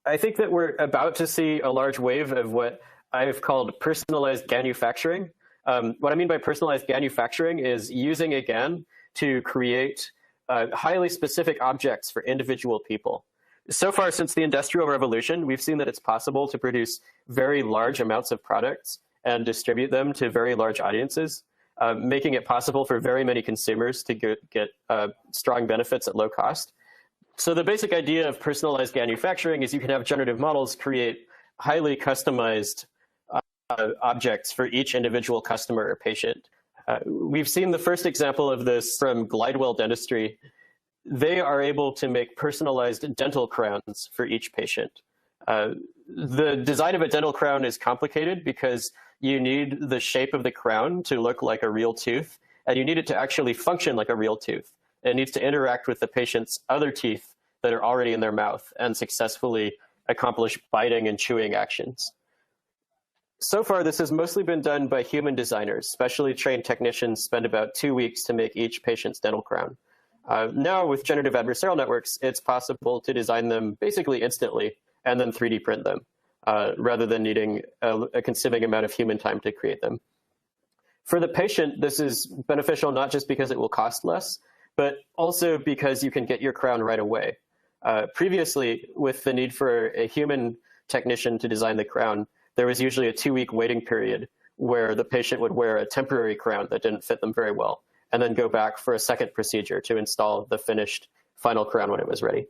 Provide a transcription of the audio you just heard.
I think that we're about to see a large wave of what I've called personalized manufacturing. What I mean by personalized manufacturing is using a GAN to create highly specific objects for individual people. So far, since the Industrial Revolution, we've seen that it's possible to produce very large amounts of products and distribute them to very large audiences, making it possible for very many consumers to get strong benefits at low cost. So the basic idea of personalized manufacturing is you can have generative models create highly customized objects for each individual customer or patient. We've seen the first example of this from Glidewell Dentistry. They are able to make personalized dental crowns for each patient. The design of a dental crown is complicated because you need the shape of the crown to look like a real tooth, and you need it to actually function like a real tooth. It needs to interact with the patient's other teeth that are already in their mouth and successfully accomplish biting and chewing actions. So far, this has mostly been done by human designers. Specially trained technicians spend about 2 weeks to make each patient's dental crown. Now, with generative adversarial networks, it's possible to design them basically instantly and then 3D print them, rather than needing a consuming amount of human time to create them. For the patient, this is beneficial not just because it will cost less, but also because you can get your crown right away. Previously, with the need for a human technician to design the crown, there was usually a 2-week waiting period where the patient would wear a temporary crown that didn't fit them very well, and then go back for a second procedure to install the finished final crown when it was ready.